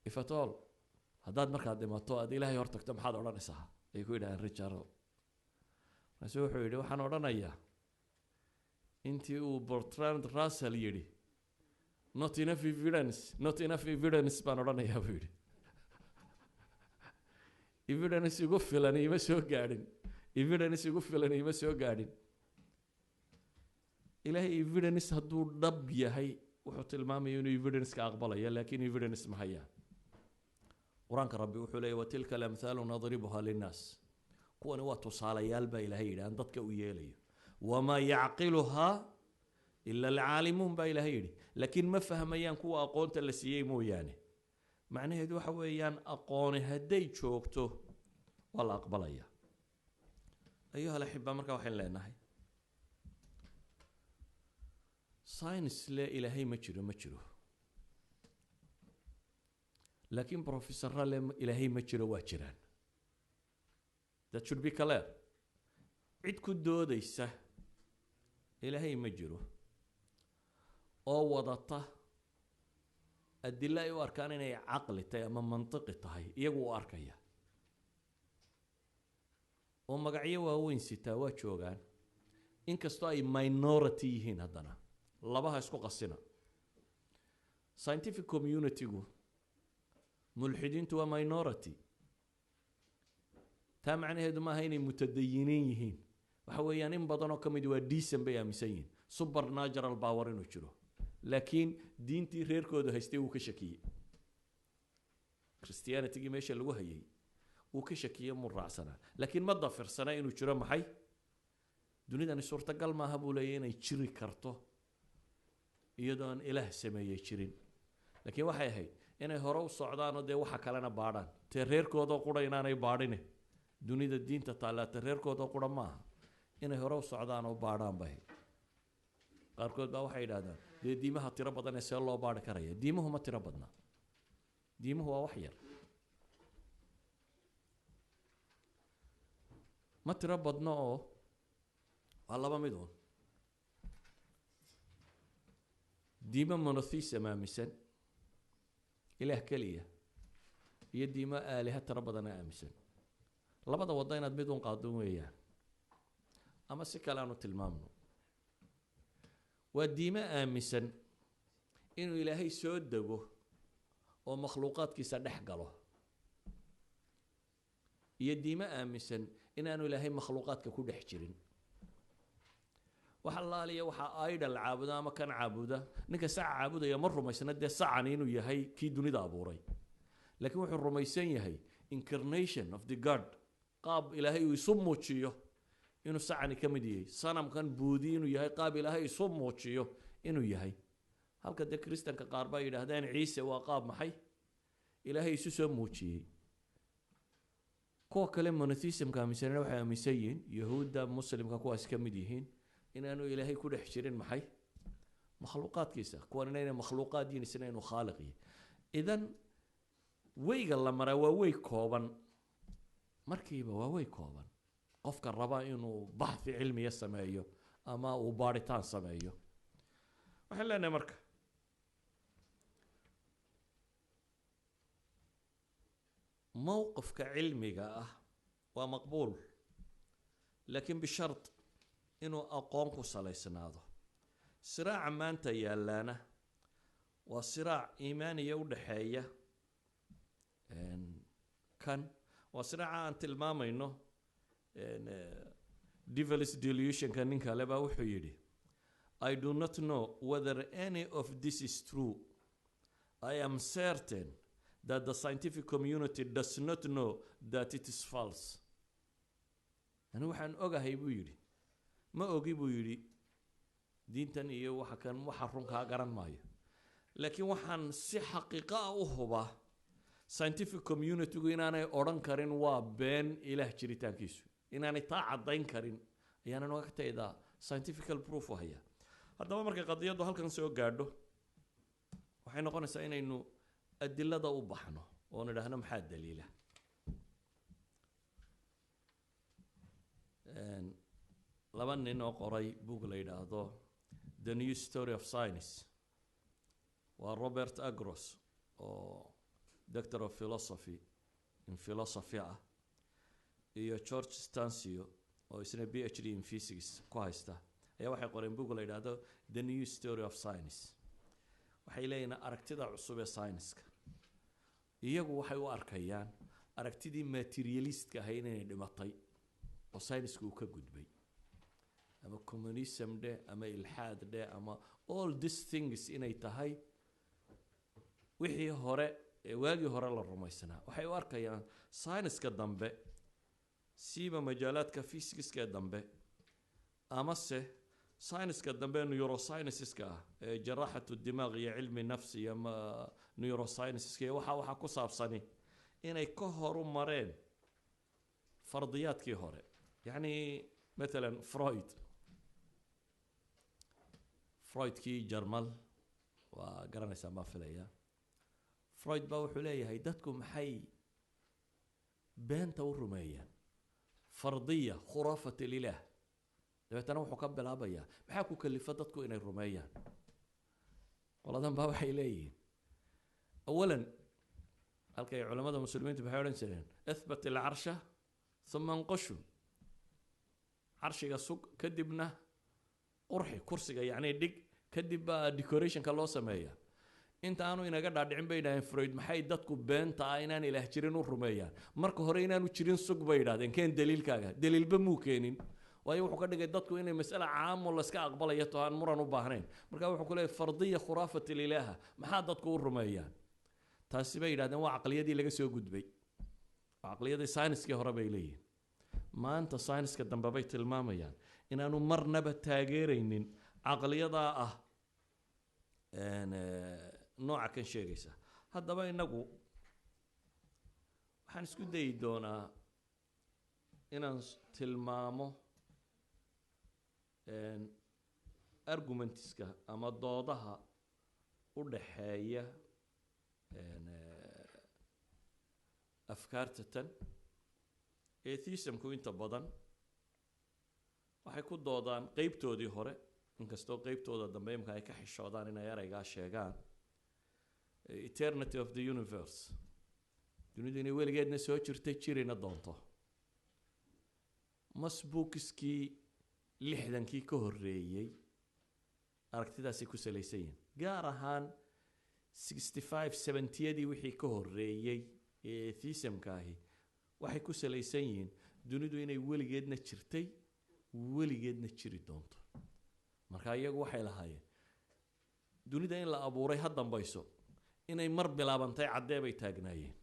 إفتول هداد مركز دماتو أدي إلهي هورتك تم حاد أولا نساها يقول هذين رجال نسوحوا يدي وحان أولا إياه انتي وبرتراند راسل يدي not enough evidence بان أولا إياه بيدي evidence يقول فلاني يما سوى قاعدين evidence يقول فلاني يما سوى قاعدين إلهي evidence هدو دب يهي وحط المامي ينو evidence كأقبله لكن evidence ما هي قرآن ربي وحولي وتلك الأمثال نضربها للناس كون واتو صالة يالبا إلهي لأن ضدك ويالي وما يعقلها إلا العالمون با إلهي لكن ما فهم أيان كوا أقون تلسيي مو يعني معناه دو حويان أقون هدي شوكتو ولا أقبل أيها الأحبة مركا وحين لنا ساينس لا إلهي مجرو لكن بروفيسور لا إلهي مجرو واجران that should be clear عيد كدو ديسة إلهي مجرو أو وضطه الدلاء وأركان إنه عقل تي من منطقي تهي يجو أركيا ومقعيه وين ستاوات شوغان إن كستاي minority هنا هذانا لبها اسكو قصنا scientific community جو ملحدين توا minority تام معناه هذا ما هيني متدينين يهين وحويان إن بدنو كم يدوا ديسن بيا مسيين سوبر ناجرال باورين وشلو لكن دينتي غير كود هيستي وكشكية كريستيانة تيجي ماشي الوهي وكشكية مرة سنة لكن ما ضفر سنة إنه شرا محي دوني أن صورة قال ما هبوا لينا يشري كرته يدون إله سما يشرين لكن وحي هي إنه هرو صعدان وده وحكى لنا باران تغير كود وقرا إننا يبارينه دوني الدين تطالع تغير كود وقرا ما إنه هرو صعدان وباران به قاركود بقى وحي هذا ديمه ترى بدنا سأل الله بارك رأيه ديمه ما ترى بدنا ديمه هو وحير ما ترى بدنا الله ما مدون ديمه منوثيس أمامي سن إله كلية يديمه آلهة ترى بدنا أمسن الله بدأ وضعنا بدون قادم وياه أما سكالانو تلمامنو وديما آمسن إنه إلهي سودقه ومخلوقات كيسا دحقله يديما آمسن إنه إلهي مخلوقات ككو دحجرين وحا الله لي وحا آيدا العابدة ما كان عابدة نكا ساعة عابدة يمر رميسان دي ساعة إنه يهي كي دوني دابوري لكن وحا الرميسان يهي incarnation of the God قاب إلهي ويصمو تشيه إنه ساعني كمديه صنم كان بودي إنه يهي قابل هاي صموتشيو إنه يهي هل كده كريستيان كقاربا يدهدان عيسى وقاب محي إلهي سموتشي كو كلام منثيسم كامسين وحي مسيين يهودا مسلم كواس كمديهين إن أنه إلهي كل حشرين محي مخلوقات كيسا كوننا مخلوقات دين سنين خالقي إذن ويقال لما روا ويكوبا مركيبا ويكوبا qofka raba inuu baxthi cilmiya sameeyo ama uu baaritaan sameeyo waxaan leenahay marka mowqifka cilmiga ah waa maqbuul laakiin bishart inuu aqoon ku salaysnaado siraaca maanta yaalaana وصراع إيماني ودحية كان وصراع عن تلمام إنه devil's delusion كان نك على بوحيدي. I do not know whether any of this is true. I am certain that the scientific community does not know that it is false. أنا وحن أجا بيجي ما أجي بيجي دين تانية وحكان محرم كأجران ماي لكن وحن سي حقيقة وهو scientific community إن أنا أوران كارين وبين إله شريتان كيسو إن أنا تعدين كارين يعني أنا وقت إذا scientific proof وهي هذا ما مركز قضية ده هل كان سوى قاعده وحين نقول نسأين إنه الدلة ده وبحنا وأنا ده هنا محاد دليله لبن إنه قري بوغلي هذا The New Story of Science وروبرت أجروس Doctor of Philosophy in Philosophy iyo George Stansio oo isna PhD in Physics ku haysta ayaa waxay qoreen book la yiraahdo The New Story of Science waxay leeyihiin aragtida cusub ee science-ka iyagu waxay u arkayaan aragtidii materialist-ka ahayd inay dhimatay oo science-ku uu ka gudbay ama communism de ama ilhaad de ama all these things inay tahay wixii hore waagii hore la rumaysanaa waxay u arkayaan science-ka dambe siiba majaalaadka physics-ka dambe ama se science-ka dambe neurosciences-ka ee jaraaxatu dimaaq iyo cilmi nafsi iyo neurosciences-ka waxa ku saabsani inay ka horu mareen fardiyaadkii hore yani مثلا فرويد كي جرمال وقرنيسا ما فيليا فرويد با wuxuu leeyahay dadku maxay beenta u rumeeyaan fardiya khurafat ilah dabeetana wuxuu ka bilaabaya maxaa ku kalifa dadku inay rumeeyaan qoladan ba waxay leeyihiin awalan halkay culimada muslimiintu waxay oran jireen athbat al-arsha thumma anqashu arshiga sug kadibna qurxi kursiga yani dhig kadib ba decoration ka loo sameeyaa inta aanu inaga dhaadhicin bay dhaayeen Freud maxay dadku beenta inaan ilaah jirin u rumeeyaan marka hore inaanu jirin sug bay dhaadeen keen daliilkaaga daliilba muu keenin waayo wuxuu ka dhigay dadku inay mas'ala caam oo la iska aqbalayo to aan muran u baahnayn marka wuxuu ku leeyahay fardiya khurafat ilaah maxaa dadku u rumeeyaan taasi bay dhaadeen waa aqliyadii laga soo gudbay aqliyadii science-ka hore bay leeyihiin maanta science-ka dambe bay tilmaamayaan inaanu marnaba taageeraynin aqliyada nooca kan sheegaysa haddaba inagu waxaan isku dayi doonaa inaan tilmaamo argumentiska ama doodaha u dhaxeeya afkaarta tan atheismku inta badan waxay ku doodaan qaybtoodii hore inkastoo qaybtooda dambe imka ay ka xishoodaan inay eraygaa sheegaan eternity of the universe dunidu inay weligeedna soo jirtay jirina doonto masbuukiskii 60kii ka horreeyey aragtidaasay ku salaysan yihiin gaar ahaan 65-70yadii wixii ka horreeyey ee atheismka ahi waxay ku salaysan yihiin dunidu inay weligeedna jirtay weligeedna jiri doonto marka iyagu waxay lahaayeen dunida in la abuuray ha dambayso inay mar bilaabantay cadee bay taagnaayeen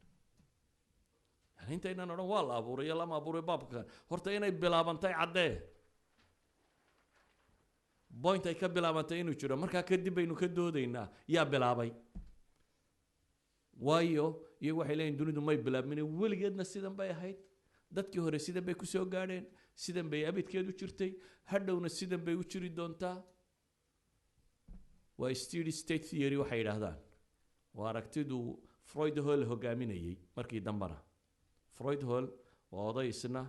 yani intaynan odhan waa la abuuray iyo lama abuuray baabka horta inay bilaabantay cadee point ay ka bilaabantay inuu jiro markaa kadib baynu ka doodaynaa yaa bilaabay waayo iyagu waxay leeyihin dunidu may bilaabmin weligeedna sidan bay ahayd dadkii hore sidan bay ku soo gaadheen sidan bay abidkeedu jirtay hadhowna sidan bay u jiri doontaa waa steady state theory waxay yidhaahdaan waa aragtidu Freud Hall hogaaminayay markii dambana Freud Hall waa oday isna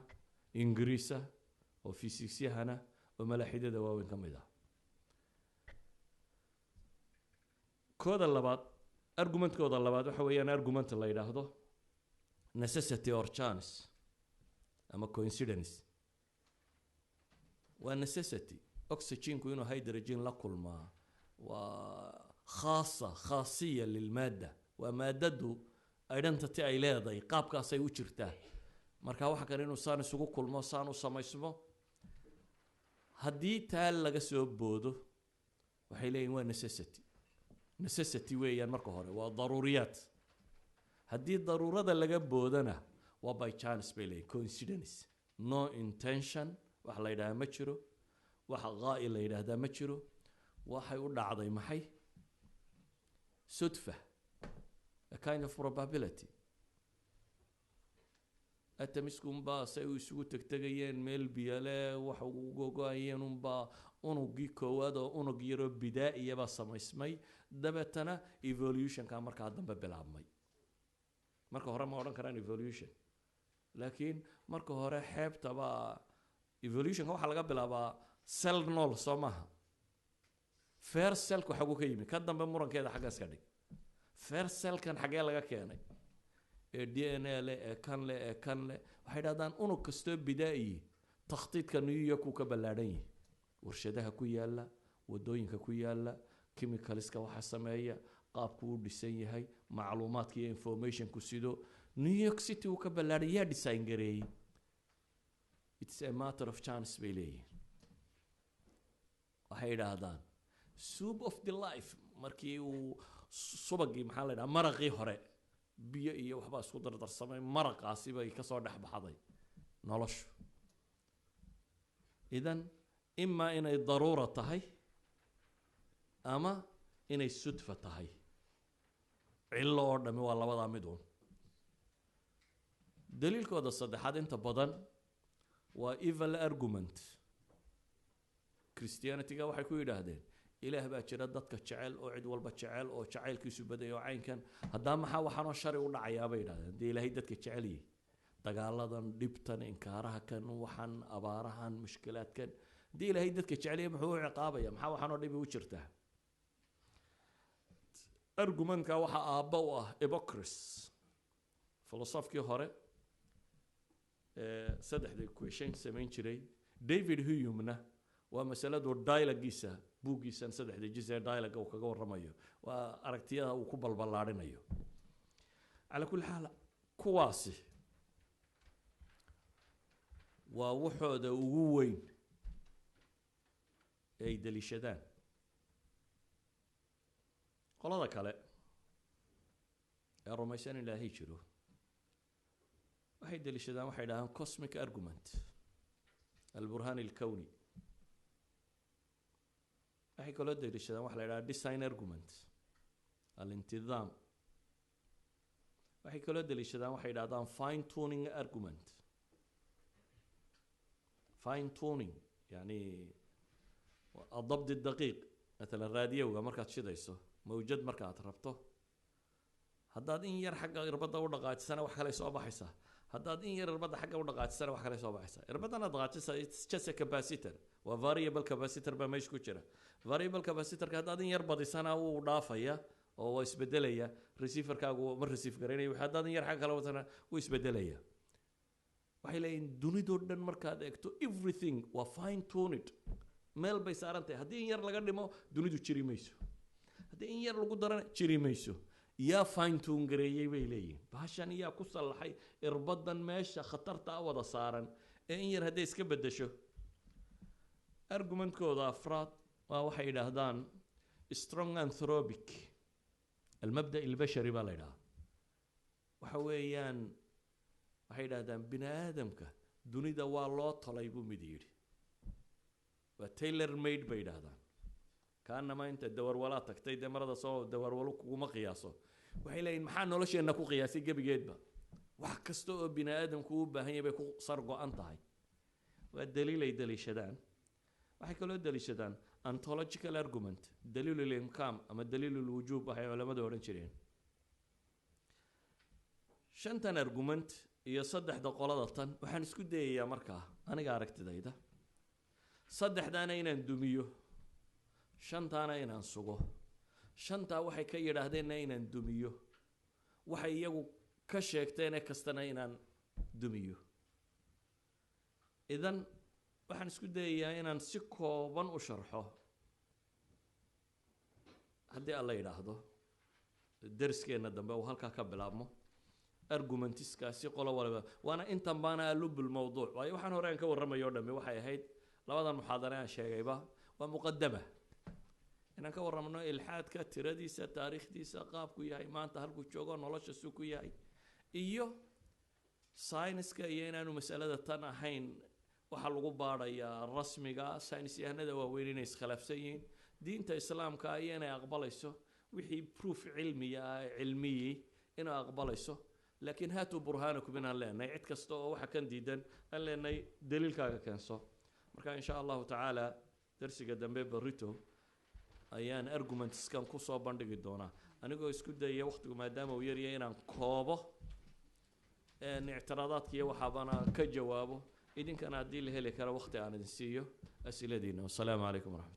ingiriisa oo fiisiksiyahana oo malaaxidada waaweyn ka mid ah kooda labaad argumentkooda labaad waxa weeyaan argument la yidhaahdo necessity or chance ama coincidence waa necessity oxygen-ku inuu hydrogen la kulmaa waa خاصية للمادة ومادته identity ay leedahay qaabkaasay u jirtaa marka waxa kale inuu saan isugu kulmo saan u samaysmo haddii taa laga soo boodo waxay leeyihin waa necessity weeyaan marka hore waa daruuriyaad haddii daruurada laga boodana waa by chance bay leeyihin coincidence no intention wax la yidhahdaa ma jiro waxa qaa'il la yidhaahdaa ma jiro waxay u dhacday maxay sudfa a kind of probability atamiskunbaa say isugu tegtegayeen meel biyale waxa ugu gogoayeen unbaa unugii koowaad oo unug yaroo bidaa'iyaba samaysmay dabeetana evolutionka markaa dambe bilaabmay marka hore ma odhan karaan evolution laakiin marka hore xeebtaba evolutionka waxaa laga bilaabaa cell nool soo maaha first cellku xaguu ka yimi ka dambe murankeeda xaggaas ka dhig first cellkan xagee laga keenay ee DNA leh ee kan leh waxay dhahdaan unug kastoo bidaa'i takhtiidka New York uu ka ballaadhan yahay warshadaha ku yaala wadooyinka ku yaala chemicalska waxa sameeya qaabku u dhisan yahay macluumaadka iyo information ku sido New York City uu ka ballaadhan yahay design gareeyay it's a matter of chance bay leeyihiin waxay dhahdaan soup of the life markii uu subagii maxaa la yidhaha maraqii hore biyo iyo waxbaa isku dardarsamay maraqaasi bay ka soo dhex baxday noloshu idan imaa inay daruura tahay ama inay sudfa tahay cillo oo dhami waa labadaa mid uun daliilkooda saddexaad inta badan waa evil argument Christianity-ga waxay ku yidhaahdeen ilaah baa jira dadka jecel oo cid walba jecel oo jacaylkiisu baday oo caynkan haddaa maxaa waxaanoo shari u dhacayaa bay yidhahdeen haddii ilaahay dadka jecel yahay dagaaladan dhibtan inkaaraha kan waxaan abaarahan mushkilaadkan haddii ilaahay dadka jecel yahay muxuu u ciqaabaya maxaa waxaanoo dhibi u jirtaa argumentka waxaa aabba u ah Epicurus filosofkii hore saddexda question samayn jiray David Hume-na waa masaladu dialogiisa buugiisan saddexda jis ee dialogue uu kaga warramayo waa aragtiyada uu ku balballaarinayo ala kulli xaal kuwaasi waa waxooda ugu weyn ay daliishadaan qolada kale ee rumaysan ilaahay jiro waxay daliishadaan waxay dhahaan cosmic argument البرهان الكوني waxay kaloo daliishadaan waxa la yidhaha design argument الانتظام waxay kaloo daliishadaan waxay yidhahdaan fine tuning argument fine tuning يعني الضبط الدقيق مثلا راديوga markaad shidayso mawjad markaad rabto haddaad in yar xagga irbada u dhaqaajisana wax kale soo baxaysa haddaad in yar irbada xagga u dhaqaajisana wax kale soo baxaysa irbadana dhaqaajisa it's just a capacitor waa variable capacitor ba meesha ku jira variable capacitor ka haddaad in yar badisana uu dhaafaya oo waa isbedelaya receiver-kaagu ma receive garanayo haddaad in yar xagga kale wadana uu isbedelaya waxay leeyihiin dunidoo dhan markaad eegto everything waa fine tuned meel bay saaran tahay haddii in yar laga dhimo dunidu jiri mayso haddii in yar lagu darana jiri mayso yaa fine tune gareeyay bay leeyihiin bahashan yaa ku sallaxay irbadan meesha khatarta wada saaran ee in yar hadday iska bedesho argumentkooda afraad waa waxay yidhaahdaan strong anthropic المبدأ البشري baa la yidhaha waxa weeyaan waxay yidhahdaan bini aadamka dunida waa loo tolay buu mid yidhi waa tailor made bay yidhahdaan kaanama inta dawarwalaa tagtay dee marada soo dawarwalo kuguma qiyaaso waxay leeyihin maxaa nolosheenna ku qiyaasay gebigeedba wax kasta oo bini aadamku u baahan yahay bay ku sar go-an tahay waa daliilay daliishadaan waxay kaloo daliishadaan ontological argument daliil al-imkaan ama daliil al-wujuub waxay culimadu odhan jireen shantan argument iyo saddexda qolada tan waxaan isku dayayaa markaa aniga aragtidayda saddexdaana inaan dumiyo shantaana inaan sugo shantaa waxay ka yidhaahdeenna inaan dumiyo waxay iyagu ka sheegteene kastana inaan dumiyo idan waxaan isku dayayaa inaan si kooban u sharxo haddii alla yidhaahdo dariskeena dambe uu halkaa ka bilaabmo argumentiskaasi qolo waliba waana intan baana alubul mawduuc waayo waxaan hore aan ka warramayo dhammi waxay ahayd labadan muxaadare aan sheegayba waa muqadama inaan ka warramno ilxaadka tiradiisa taariikhdiisa qaabku yahay maanta halkuu joogo nolosha suu ku yahay iyo sayniska iyo inaanu masalada tan ahayn waxaa lagu baadhayaa rasmiga saynis yahanada waaweyn inay iskhilaafsan yihiin diinta islaamka iyo inay aqbalayso wixii proof cilmiya ah cilmiyey inay aqbalayso laakiin haatuu burhaanakum inaan leenahay cid kasta oo waxa kan diidan aan leenahay daliilkaaga keenso marka insha allahu tacaala darsiga dambe barito ayaan argumentskan kusoo bandhigi doonaa anigoo isku dayaya waqtigu maadaama uu yaryahay inaan koobo ictiraadaadka iyo waxaabana ka jawaabo idinkana haddii la heli karo waqti aan idin siiyo asiladiina wasalaamu calaykum waraxmat